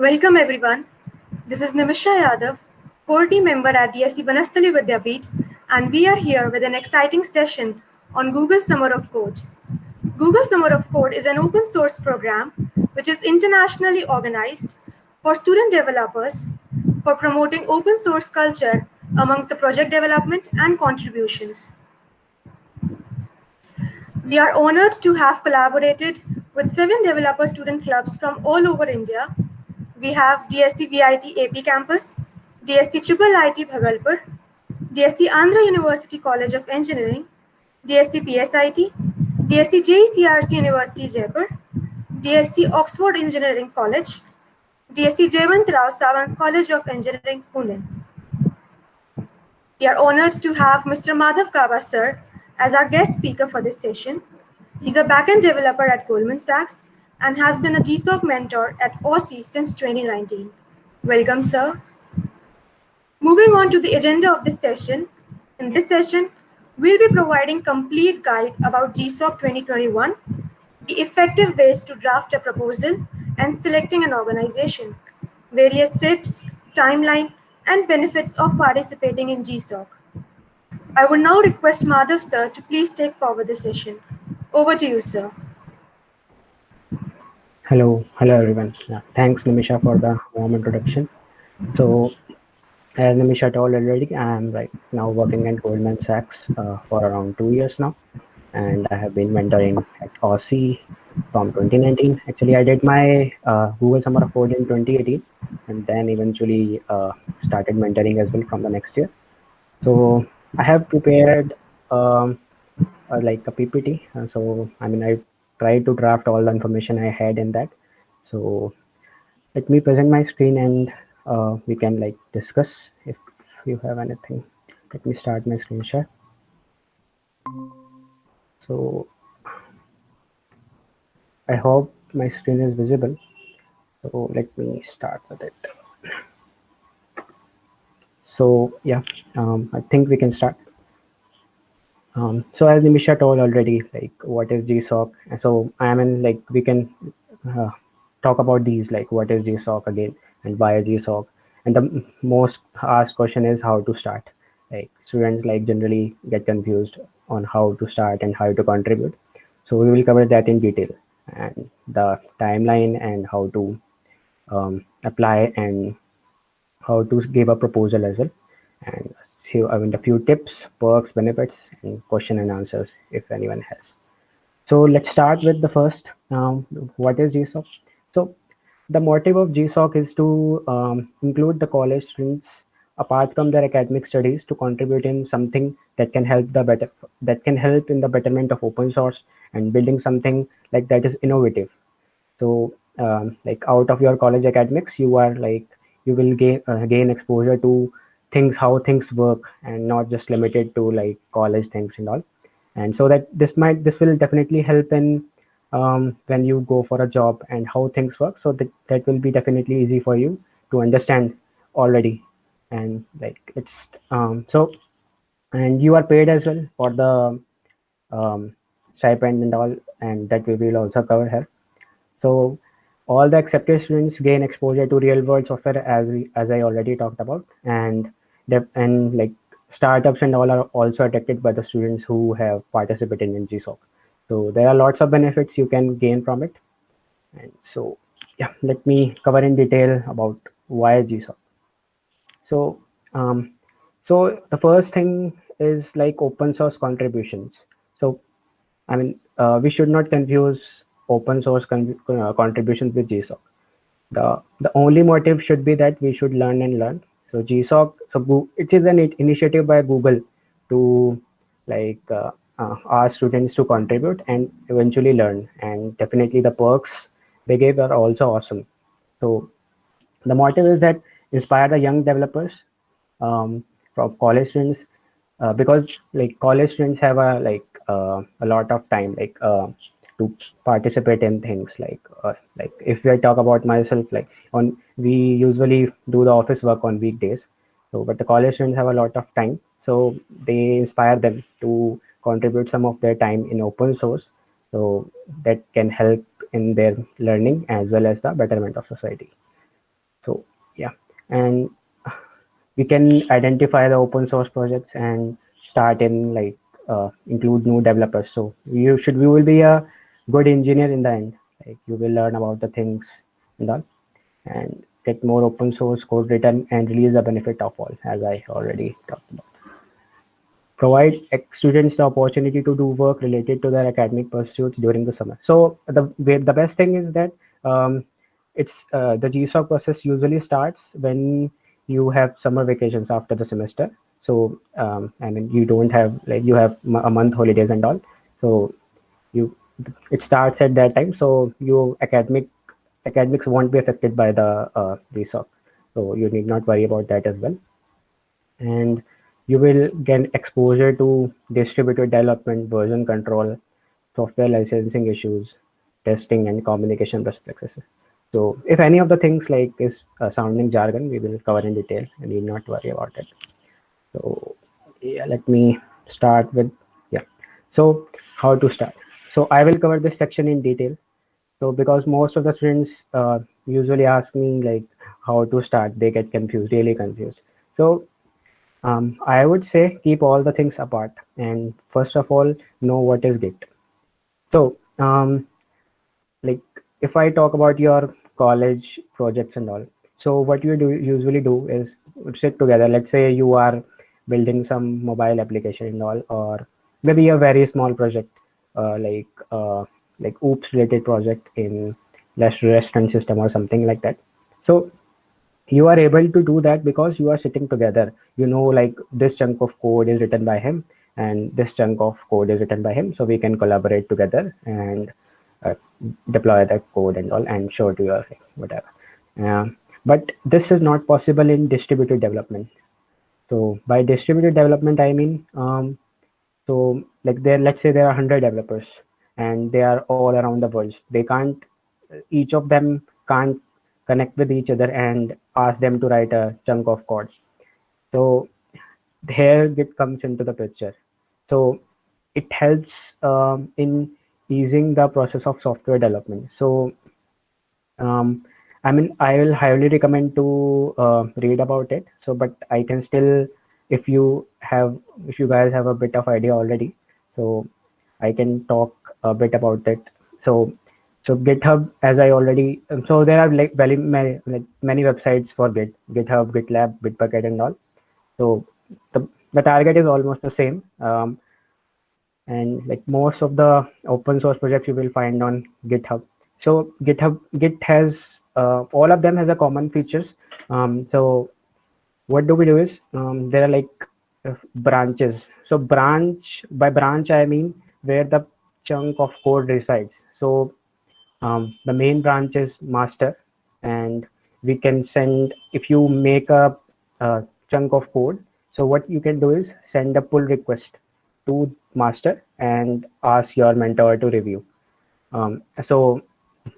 Welcome everyone. This is Nimisha Yadav, core team member at DSC Banasthali Vidyapith, and we are here with an exciting session on Google Summer of Code. Google Summer of Code is an open source program which is internationally organized for student developers for promoting open source culture among the project development and contributions. We are honored to have collaborated with 7 developer student clubs from all over India. We have DSC VIT AP Campus, DSC Triple IT Bhagalpur, DSC Andhra University College of Engineering, DSC PSIT, DSC JECRC University Jaipur, DSC Oxford Engineering College, DSC Jayant Rao Sawant College of Engineering, Pune. We are honored to have Mr. Madhav Gaba sir as our guest speaker for this session. He's a backend developer at Goldman Sachs and has been a GSoC mentor at Aussie since 2019. Welcome, sir. Moving on to the agenda of this session. In this session, we'll be providing complete guide about GSoC 2021, the effective ways to draft a proposal and selecting an organization, various tips, timeline, and benefits of participating in GSoC. I would now request Madhav sir to please take forward the session. Over to you, sir. Hello everyone. Thanks Nimisha for the warm introduction. So as Nimisha told already, I am right now working at Goldman Sachs for around 2 years now, and I have been mentoring at Aussie from 2019. Actually, I did my Google Summer of Code in 2018, and then eventually started mentoring as well from the next year. So I have prepared like a PPT. So I tried to draft all the information I had in that. So let me present my screen and we can like discuss if you have anything. Let me start my screen share. So I hope my screen is visible. So let me start with it. So yeah, I think we can start. So as Nimisha told already, like what is GSoC? So we can talk about these, like what is GSoC again and why is GSoC? And the most asked question is how to start. Like students like generally get confused on how to start and how to contribute. So we will cover that in detail and the timeline and how to apply and how to give a proposal as well. And a few tips, perks, benefits, and question and answers if anyone has. So let's start with the first. What is GSoC? So the motive of GSoC is to include the college students apart from their academic studies to contribute in something that can help in the betterment of open source and building something like that is innovative. So like out of your college academics, you will gain exposure to things, how things work, and not just limited to like college things and all. And so that this will definitely help in when you go for a job and how things work. So that will be definitely easy for you to understand already. And like it's so, and you are paid as well for the stipend and all, and that we will also cover here. So all the accepted students gain exposure to real world software as I already talked about, and like startups and all are also attracted by the students who have participated in GSoC. So there are lots of benefits you can gain from it. And so yeah, let me cover in detail about why GSoC. So so the first thing is like open source contributions. So we should not confuse open source contributions with GSoC. The only motive should be that we should learn and learn. So GSoC, it is an initiative by Google to like ask students to contribute and eventually learn. And definitely the perks they gave are also awesome. So the motive is that inspire the young developers from college students because like college students have a lot of time to participate in things like if I talk about myself, like we usually do the office work on weekdays. So but the college students have a lot of time, so they inspire them to contribute some of their time in open source, so that can help in their learning as well as the betterment of society. So yeah, and we can identify the open source projects and start in like include new developers. So you will be a good engineer in the end. Like you will learn about the things and all, and get more open source code written and release the benefit of all, as I already talked about. Provide students the opportunity to do work related to their academic pursuits during the summer. So the best thing is that it's the GSoC process usually starts when you have summer vacations after the semester. So I mean you don't have like you have a month holidays and all. So you it starts at that time. So your academics won't be affected by the GSoC. So you need not worry about that as well, and you will get exposure to distributed development, version control, software licensing issues, testing, and communication best practices. So if any of the things like is sounding jargon, we will cover in detail and need not worry about it. So yeah, let me start with yeah. So how to start? So I will cover this section in detail. So because most of the students usually ask me like how to start, they get confused, really confused. So I would say keep all the things apart and first of all know what is Git. So like if I talk about your college projects and all, so what you do usually do is sit together. Let's say you are building some mobile application and all, or maybe a very small project uh, like uh, like oops related project in less restaurant system or something like that. So you are able to do that because you are sitting together, you know, like this chunk of code is written by him and this chunk of code is written by him, so we can collaborate together and uh, deploy that code and all and show to your whatever. But this is not possible in distributed development. So by distributed development I mean so like there, let's say there are 100 developers and they are all around the world. They can't, each of them can't connect with each other and ask them to write a chunk of code. So here Git comes into the picture. So it helps in easing the process of software development. So I mean, I will highly recommend to read about it. So, but I can still, if you have, if you guys have a bit of idea already, so I can talk a bit about it. So, so GitHub, as I already, so there are like very many, like many websites for GitHub, GitLab, Bitbucket, and all. So the target is almost the same. And like most of the open source projects you will find on GitHub. So Git has all of them has a common features. So what do we do is there are like branches. So branch, by branch I mean where the chunk of code resides. So the main branch is master, and we can send, if you make a chunk of code, so what you can do is send a pull request to master and ask your mentor to review. So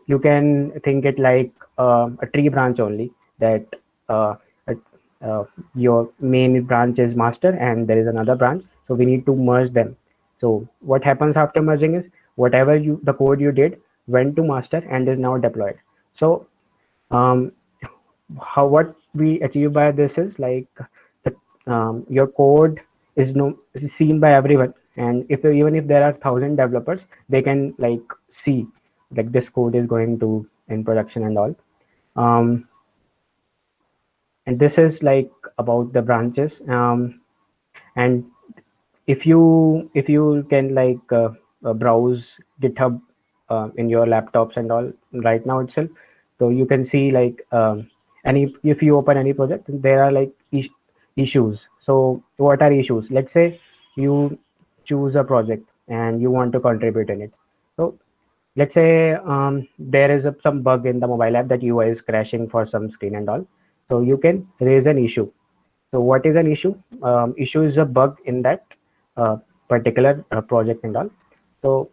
you can think it like a tree branch only, that uh, uh, your main branch is master and there is another branch, so we need to merge them. So what happens after merging is whatever you the code you did went to master and is now deployed. So um, how what we achieve by this is like the, your code is seen by everyone, and if even if there are 1,000 developers, they can like see like this code is going to in production and all. um, and this is like about the branches. And if you can like browse GitHub in your laptops and all right now itself, so you can see like any, if you open any project there are like issues. So what are issues? Let's say you choose a project and you want to contribute in it. So let's say there is some bug in the mobile app that UI is crashing for some screen and all, so you can raise an issue. So what is an issue? Issue is a bug in that uh, particular project and all. So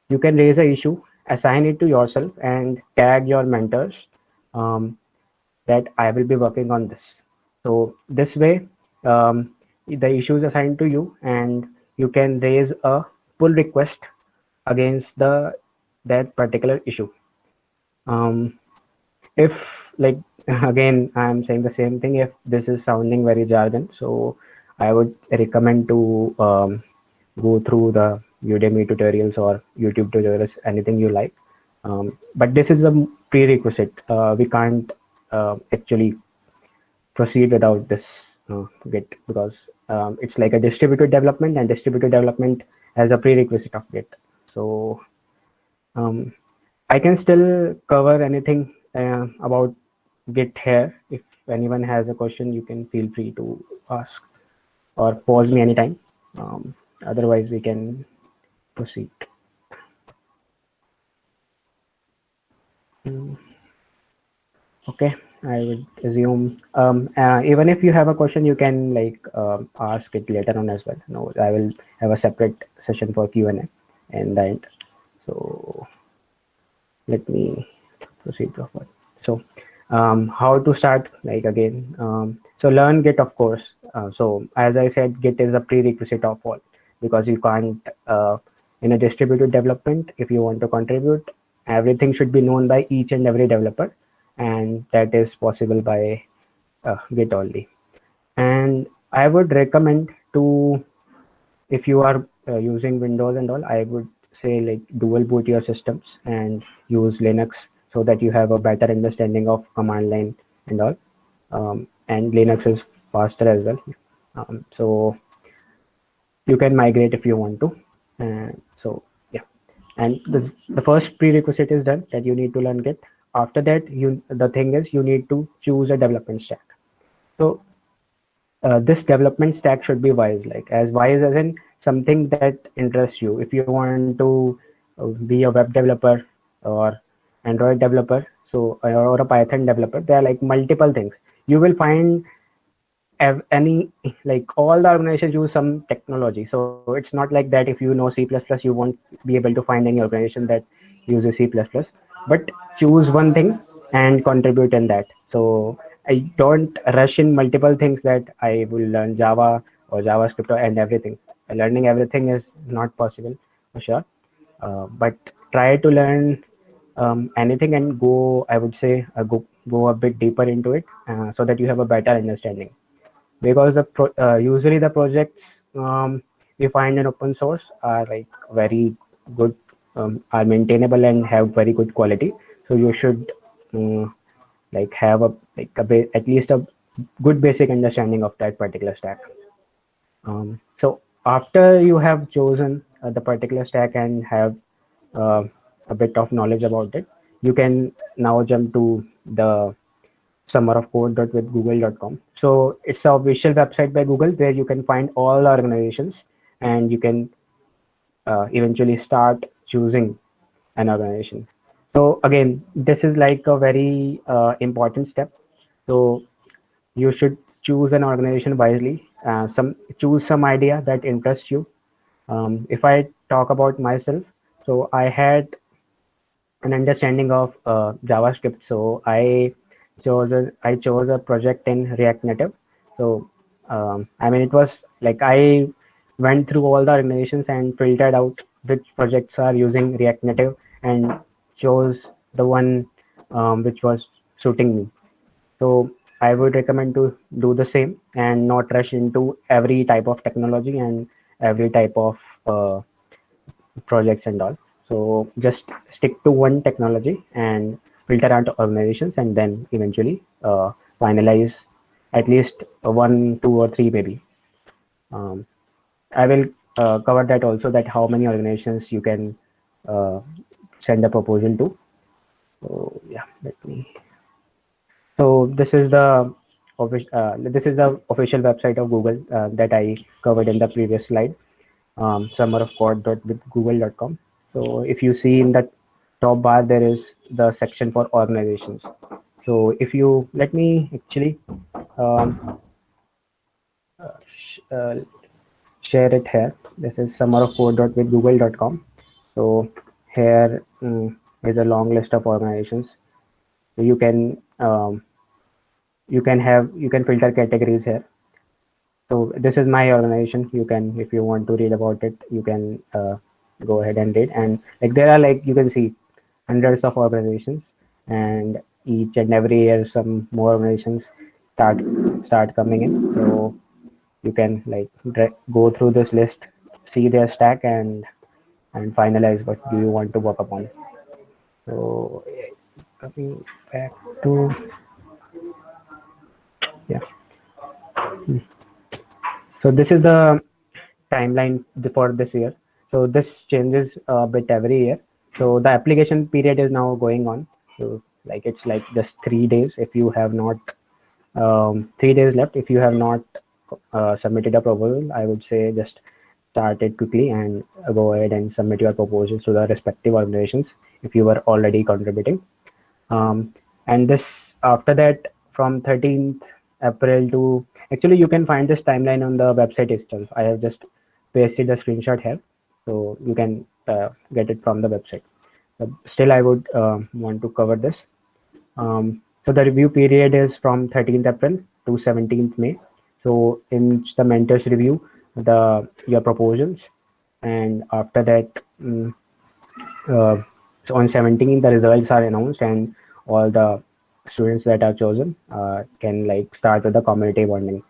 you can raise a issue, assign it to yourself, and tag your mentors um, that I will be working on this. So this way, the issue is assigned to you, and you can raise a pull request against the that particular issue. Um, if like again, I'm saying the same thing. If this is sounding very jargon, so I would recommend to go through the Udemy tutorials or YouTube tutorials, anything you like. But this is a prerequisite. We can't actually proceed without this Git, because it's like a distributed development, and distributed development has a prerequisite of Git. So um, I can still cover anything about Git here. If anyone has a question, you can feel free to ask or pause me anytime. Otherwise, we can proceed. Okay, I would assume. Even if you have a question, you can like ask it later on as well. No, I will have a separate session for Q&A and the end. So let me proceed forward. So how to start, like again, so learn Git, of course. So as I said, Git is a prerequisite of all, because you can't in a distributed development, if you want to contribute, everything should be known by each and every developer, and that is possible by Git only. And I would recommend to, if you are using Windows and all, I would say like dual boot your systems and use Linux, so that you have a better understanding of command line and all. And Linux is faster as well. So you can migrate if you want to. And so yeah, and the first prerequisite is done, that you need to learn Git. After that, the thing is, you need to choose a development stack. So this development stack should be wise, like as wise as in something that interests you. If you want to be a web developer or Android developer, so or a Python developer, there are like multiple things you will find. Any, like all the organizations use some technology, so it's not like that if you know C++, you won't be able to find any organization that uses C++. But choose one thing and contribute in that. So I don't rush in multiple things, that I will learn Java or JavaScript and everything. Learning everything is not possible for sure. But try to learn anything, and go, I would say, go a bit deeper into it, so that you have a better understanding. Because usually the projects we find in open source are like very good, are maintainable and have very good quality. So you should like have a at least a good basic understanding of that particular stack. So after you have chosen the particular stack and have uh, a bit of knowledge about it, you can now jump to the summerofcode.withgoogle.com. So it's a official website by Google, where you can find all the organizations, and you can eventually start choosing an organization. So again, this is like a very important step. So you should choose an organization wisely. Choose some idea that interests you. If I talk about myself, so I had an understanding of JavaScript. So I chose a project in React Native. So I mean, it was like I went through all the organizations and filtered out which projects are using React Native, and chose the one which was suiting me. So I would recommend to do the same, and not rush into every type of technology and every type of projects and all. So just stick to one technology and filter out organizations, and then eventually finalize at least one, two, or three maybe. Um, I will cover that also, that how many organizations you can uh, send a proposal to. So yeah, let me. So this is the official website of Google that I covered in the previous slide. Summerofcode.withgoogle.com. So if you see in the top bar, there is the section for organizations. So if you let me actually um, sh- uh, share it here. This is summerofcode.withgoogle.com. So here is a long list of organizations. So you can filter categories here. So this is my organization. You can, if you want to read about it, you can go ahead and read. And like there are, like you can see, hundreds of organizations, and each and every year some more organizations start coming in. So you can like go through this list, see their stack, and finalize what do you want to work upon. So coming back to, yeah. So this is the timeline for this year. So this changes a bit every year. So the application period is now going on. So like it's like just 3 days if you have not 3 days left. If you have not submitted a proposal, I would say just start it quickly and go ahead and submit your proposals to the respective organizations if you were already contributing. And this after that from 13th April to, actually you can find this timeline on the website itself. I have just pasted the screenshot here, so you can get it from the website. But still I would want to cover this. So the review period is from 13th April to 17th May. So in the mentors review your proposals, and after that, uh, so on 17th the results are announced, and all the students that are chosen can like start with the community bonding.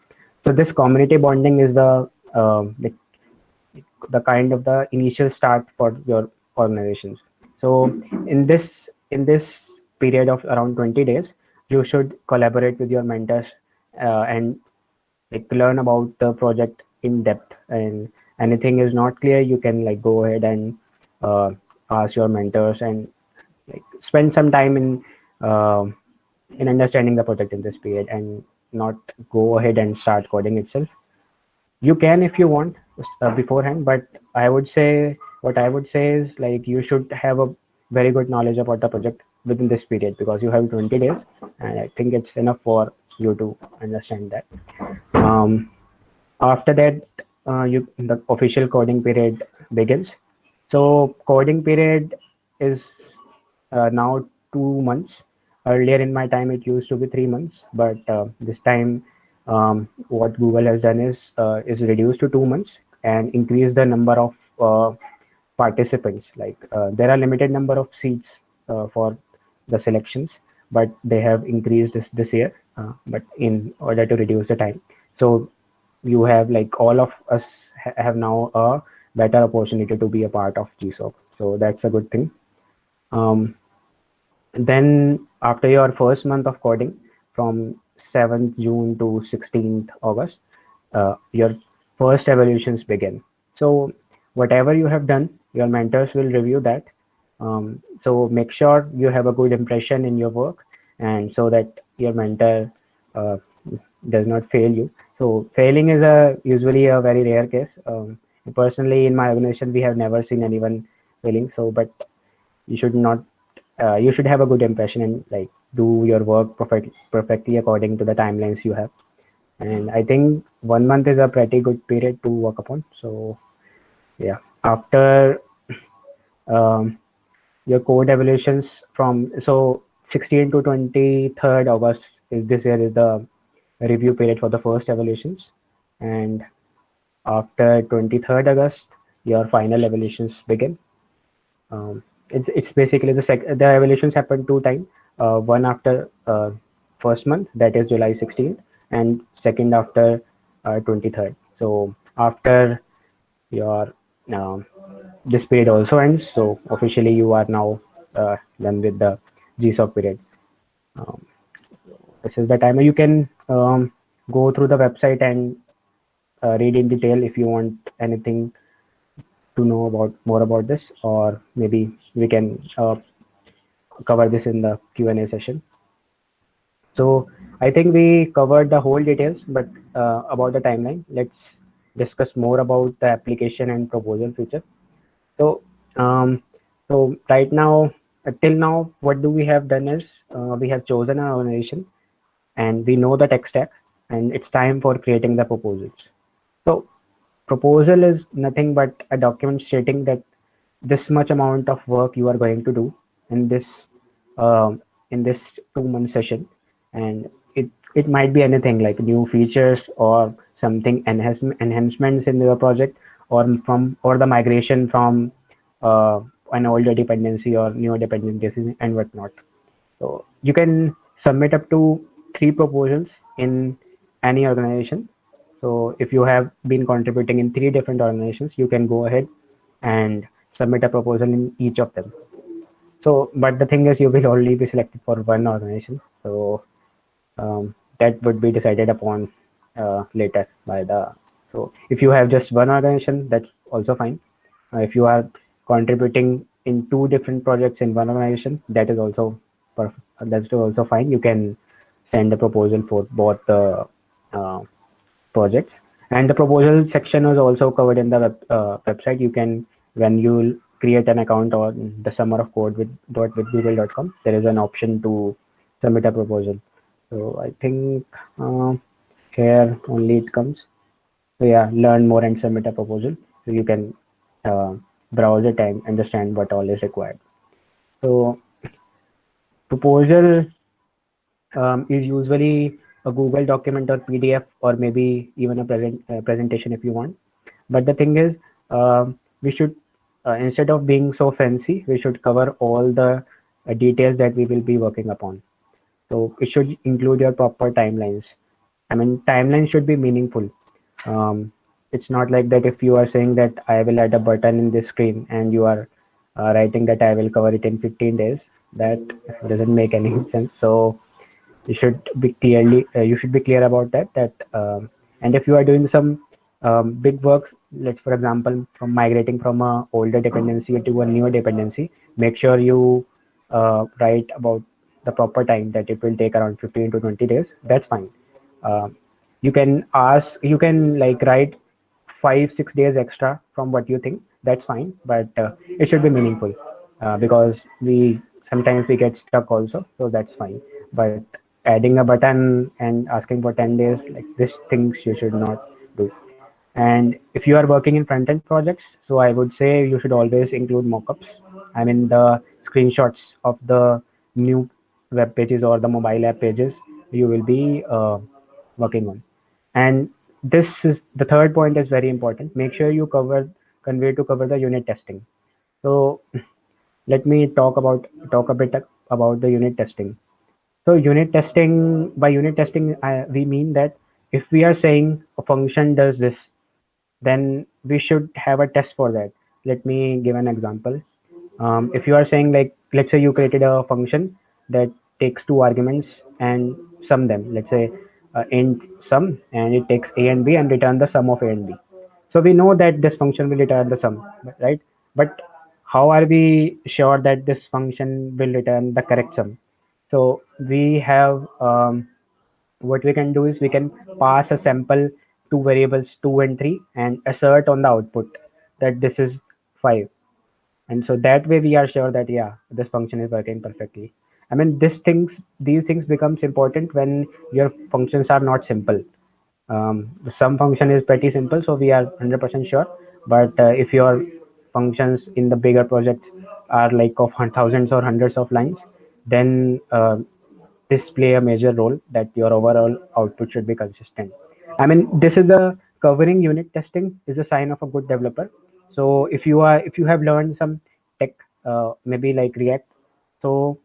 So this community bonding is the kind of the initial start for your organizations. So in this period of around 20 days, you should collaborate with your mentors and like learn about the project in depth. And anything is not clear, you can like go ahead and uh, ask your mentors and like spend some time uh, in understanding the project in this period, and not go ahead and start coding itself. You can if you want beforehand, but what I would say is like you should have a very good knowledge about the project within this period, because you have 20 days, and I think it's enough for you to understand that. um, After that, the official coding period begins. So coding period is now 2 months. Earlier in my time, it used to be 3 months, but this time, what Google has done is reduced to 2 months and increase the number of participants. Like there are limited number of seats for the selections, but they have increased this year. But in order to reduce the time, so you have like all of us have now a better opportunity to be a part of GSoC. So that's a good thing. Um, then after your first month of coding, from 7th June to 16th August, your first evaluations begin. So whatever you have done, your mentors will review that. So make sure you have a good impression in your work, and so that your mentor uh, does not fail you. So failing is a usually a very rare case. Personally, in my organization, we have never seen anyone failing. So, but you should not. You should have a good impression and like do your work perfectly according to the timelines you have. And I think 1 month is a pretty good period to work upon. So yeah, after um, your code evaluations from, so 16 to 23rd August is this year is the review period for the first evaluations, and after 23rd August your final evaluations begin. It's basically the evaluations happen two times. One after first month, that is July 16th, and second after 23rd. So after your um, this period also ends, so officially you are now done with the GSoC period. Um, this is the time you can go through the website and read in detail if you want anything to know about more about this, or maybe we can cover this in the Q&A session. So I think we covered the whole details, but about the timeline, let's discuss more about the application and proposal feature. So, um, so right now, till now, what do we have done is we have chosen our organization, and we know the tech stack, and it's time for creating the proposals. So proposal is nothing but a document stating that this much amount of work you are going to do in um, this 2 month session, and it might be anything like new features or something enhancements in your project, or the migration from uh, an older dependency or newer dependency and whatnot. So you can submit up to 3 proposals in any organization. So if you have been contributing in 3 different organizations, you can go ahead and submit a proposal in each of them. So, but the thing is, you will only be selected for one organization. So that would be decided upon later by the. So if you have just one organization, that's also fine. If you are contributing in 2 different projects in one organization, that is also perfect. That's also fine. You can send a proposal for both the uh, projects, and the proposal section is also covered in the website. You can, when you create an account on the summer of code with google.com, there is an option to submit a proposal. So I think uh, here only it comes. So yeah, learn more and submit a proposal. So you can uh, browse it and understand what all is required. So proposal is usually a Google document or PDF, or maybe even a presentation if you want. But the thing is, we should, instead of being so fancy, we should cover all the details that we will be working upon. So it should include your proper timelines. I mean, timelines should be meaningful. Um, it's not like that if you are saying that I will add a button in this screen and you are writing that I will cover it in 15 days. That doesn't make any sense. So you should be clear about that. And if you are doing some big works, let's for example from migrating from a older dependency to a newer dependency, make sure you write about the proper time, that it will take around 15 to 20 days. That's fine. uh, you can like write 5-6 days extra from what you think. That's fine, but it should be meaningful, because we sometimes we get stuck also, so that's fine. But adding a button and asking for 10 days, like this things you should not do. And if you are working in front end projects, so I would say you should always include mockups. I mean, the screenshots of the new web pages or the mobile app pages you will be working on. And this is the third point is very important. Make sure you convey to cover the unit testing. So let me talk a bit about the unit testing. So by unit testing, we mean that if we are saying a function does this, then we should have a test for that. Let me give an example. If you are saying, like, let's say you created a function that takes 2 arguments and sum them, let's say int sum, and it takes a and b and return the sum of a and b. So we know that this function will return the sum, right? But how are we sure that this function will return the correct sum? So we have what we can do is we can pass a sample to variables 2 and 3 and assert on the output that this is 5. And so that way we are sure that yeah, this function is working perfectly. I mean, these things becomes important when your functions are not simple. The sum function is pretty simple, so we are 100% sure. But if your functions in the bigger projects are like of thousands or hundreds of lines, then this play a major role that your overall output should be consistent. I mean, this is the covering unit testing is a sign of a good developer. So if you have learned some tech, maybe like React, so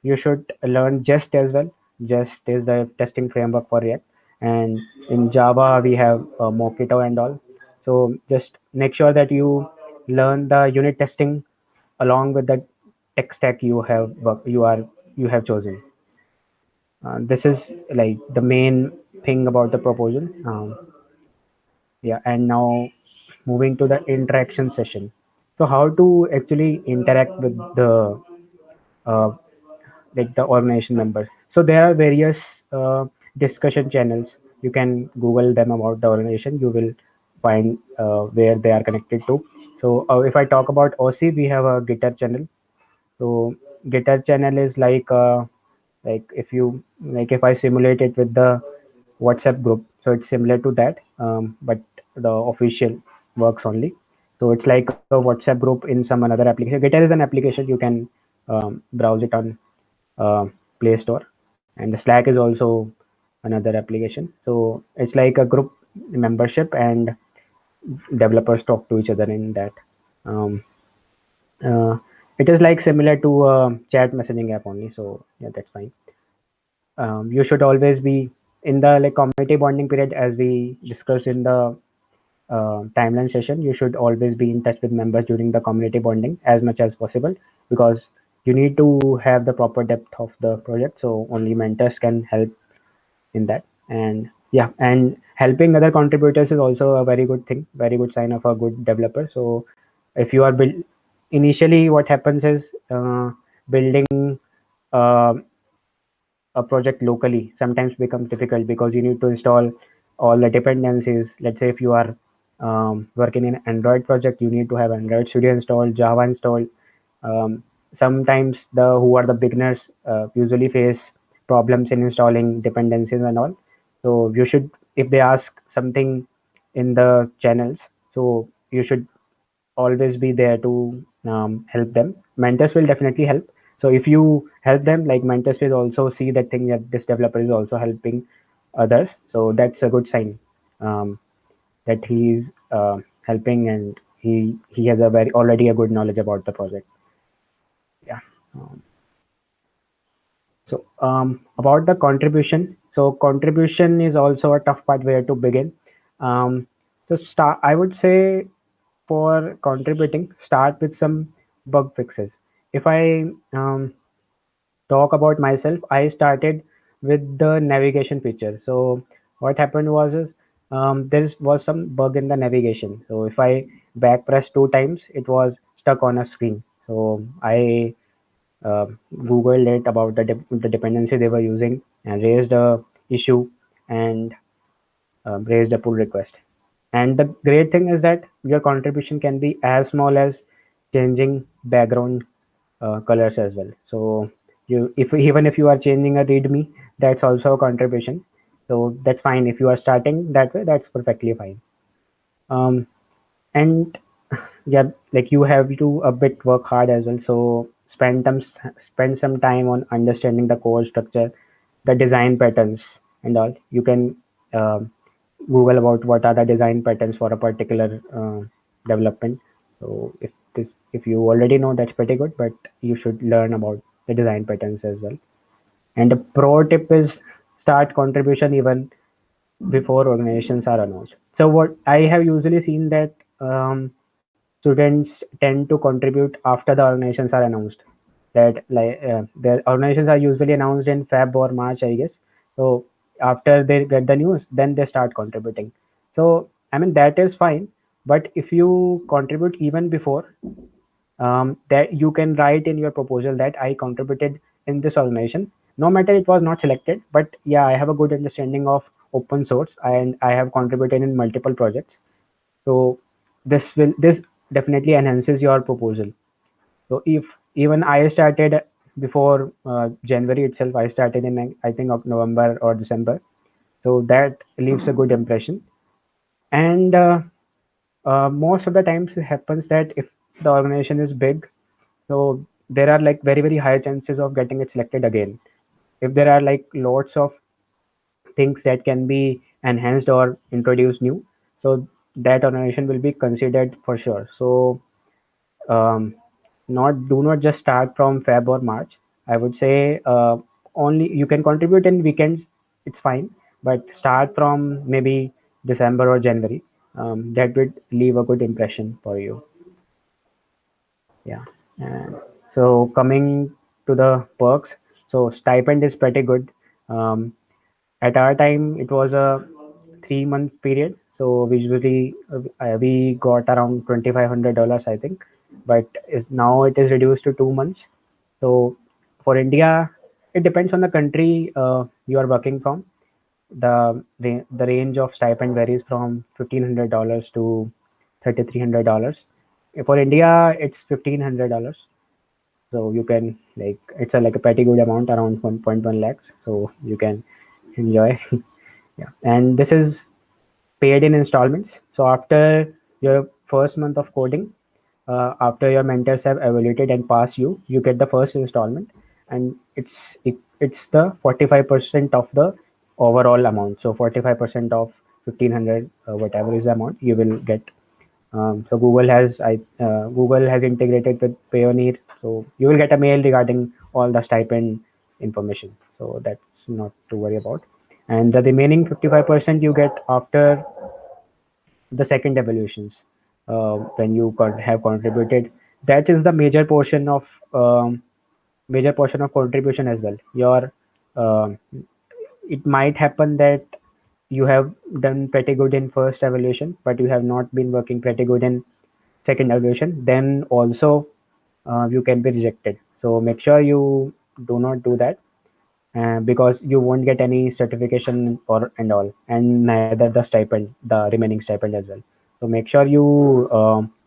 you should learn Jest as well. Jest is the testing framework for React, and in Java we have Mockito and all. So just make sure that you learn the unit testing along with the tech stack you have chosen. This is like the main thing about the proposal. Yeah, and now moving to the interaction session. So how to actually interact with the uh, the organization members. So there are various uh, discussion channels. You can Google them about the organization. You will find where they are connected to. So if I talk about OC, we have a GitHub channel. So GitHub channel is like if I simulate it with the WhatsApp group, so it's similar to that, but the official works only. So it's like a WhatsApp group in some another application. GitHub is an application you can browse it on uh, Play Store, and the Slack is also another application. So it's like a group membership, and developers talk to each other in that. Um, uh, it is like similar to a chat messaging app only. So yeah, that's fine. You should always be in the like community bonding period, as we discussed in the timeline session. You should always be in touch with members during the community bonding as much as possible, because you need to have the proper depth of the project. So only mentors can help in that. And yeah, and helping other contributors is also a very good thing, very good sign of a good developer. So if you are build initially, what happens is building uh, a project locally sometimes becomes difficult, because you need to install all the dependencies. Let's say if you are working in Android project, you need to have Android Studio installed, Java installed. um, Sometimes the who are the beginners usually face problems in installing dependencies and all. So you should, if they ask something in the channels, so you should always be there to help them. Mentors will definitely help. So if you help them, like, mentors will also see that thing, that this developer is also helping others. So that's a good sign, that he's helping, and he has a very already a good knowledge about the project. Yeah. Um, about the contribution. So contribution is also a tough part where to begin. So start, I would say, for contributing, start with some bug fixes. If I talk about myself, I started with the navigation feature. So what happened was is, there was some bug in the navigation. So if I back press 2 times, it was stuck on a screen. So I googled it about the dependency they were using, and raised a issue, and raised a pull request. And the great thing is that your contribution can be as small as changing background colors as well. So you, if even if you are changing a readme, that's also a contribution. So that's fine. If you are starting that way, that's perfectly fine. um, and yeah, like, you have to a bit work hard as well. So spend some time on understanding the core structure, the design patterns and all. You can um google about what are the design patterns for a particular development. So if you already know, that's pretty good, but you should learn about the design patterns as well. And the pro tip is, start contribution even before organizations are announced. So what I have usually seen, that students tend to contribute after the organizations are announced. That, like, the organizations are usually announced in Feb or March, I guess. So after they get the news, then they start contributing. So I mean, that is fine. But if you contribute even before, that you can write in your proposal that I contributed in this organization, no matter it was not selected, but yeah, I have a good understanding of open source, and I have contributed in multiple projects. So this definitely enhances your proposal. So if even I started before January itself, I started in, I think, of November or December. So that leaves a good impression. And most of the times it happens that if the organization is big, so there are like very high chances of getting it selected again. If there are like lots of things that can be enhanced or introduced new, so that organization will be considered for sure. So um, not do not just start from Feb or March. I would say only you can contribute in weekends. It's fine, but start from maybe December or January. That would leave a good impression for you. Yeah. And so coming to the perks, so stipend is pretty good. Um, at our time, it was a 3 month period. So we usually we got around $2,500, I think, but now it is reduced to 2 months. So for India, it depends on the country you are working from. The range of stipend varies from $1,500 to $3,300. For India, it's $1,500. So you can, like, it's a like a pretty good amount, around 1.1 lakhs. So you can enjoy. Yeah, and this is paid in installments. So after your first month of coding, after your mentors have evaluated and passed you, you get the first installment, and it's the 45% of the overall amount. So 45% of 1,500, whatever is the amount you will get. So Google has integrated with Payoneer So you will get a mail regarding all the stipend information. So that's not to worry about. And the remaining 55% you get after the second evaluations, when you have contributed. That is the major portion of contribution as well. Your um it might happen that you have done pretty good in first evaluation, but you have not been working pretty good in second evaluation. Then also you can be rejected. So make sure you do not do that, because you won't get any certification or and all, and neither the stipend, the remaining stipend as well. So make sure you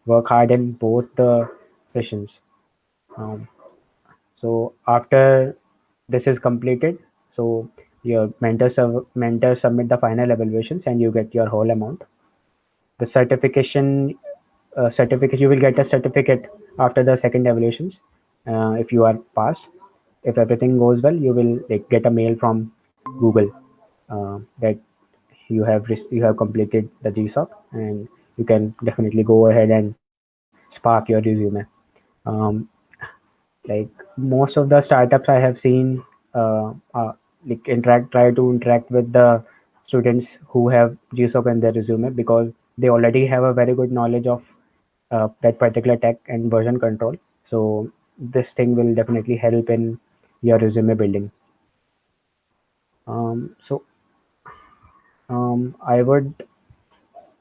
work hard in both the sessions. Um, so after this is completed, so your mentor submit the final evaluations and you get your whole amount. The certificate, you will get a certificate after the second evaluations, if you are passed. If everything goes well, you will like get a mail from Google, that you have completed the GSoC, and you can definitely go ahead and spark your resume. um, like most of the startups I have seen, like try to interact with the students who have GSoC in their resume, because they already have a very good knowledge of that particular tech and version control. So this thing will definitely help in your resume building. So I would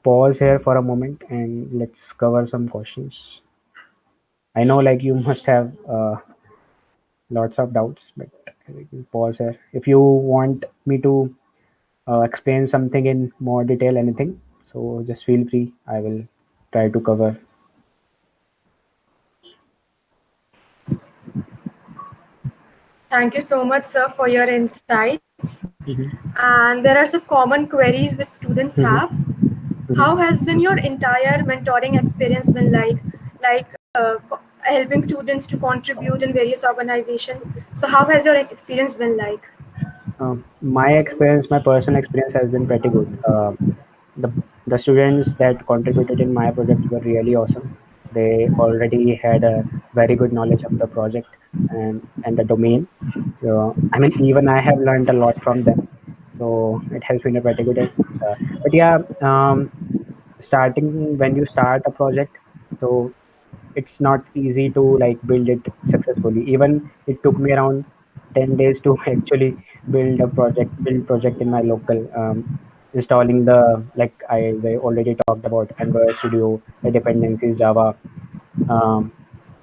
pause here for a moment and let's cover some questions. I know like you must have lots of doubts, but we can pause here. If you want me to explain something in more detail, anything, so just feel free. I will try to cover. Thank you so much, sir, for your insights. Hmm. And there are some common queries which students have. Hmm. How Hmm. has been your entire mentoring experience been like? Like helping students to contribute in various organizations. So how has your experience been like? My experience, my personal experience has been pretty good. The the students that contributed in my project were really awesome. They already had a very good knowledge of the project and the domain. So I mean, even I have learned a lot from them. So it has been a pretty good. But yeah, starting when you start a project, so it's not easy to like build it successfully. Even it took me around 10 days to actually build project in my local, installing the, like I already talked about Android Studio, the dependencies, Java, um,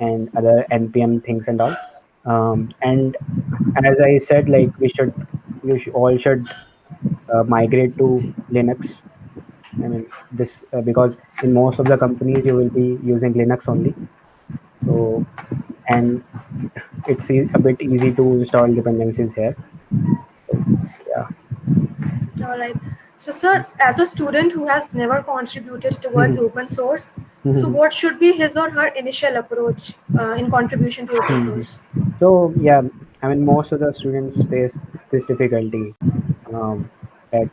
and other npm things and all. And as I said, like all should migrate to Linux. I mean, this because in most of the companies you will be using Linux only. So, and it's a bit easy to install dependencies here. So yeah. All right. So, sir, as a student who has never contributed towards open source, so what should be his or her initial approach in contribution to open source? So yeah, I mean most of the students face this difficulty, um, at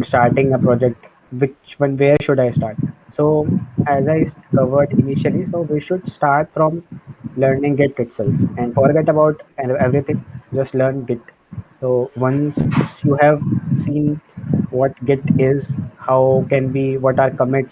starting a project. Which one? Where should I start? So as I covered initially, so we should start from learning Git itself and forget about everything. Just learn Git. So once you have seen what Git is, how can we, what are commits,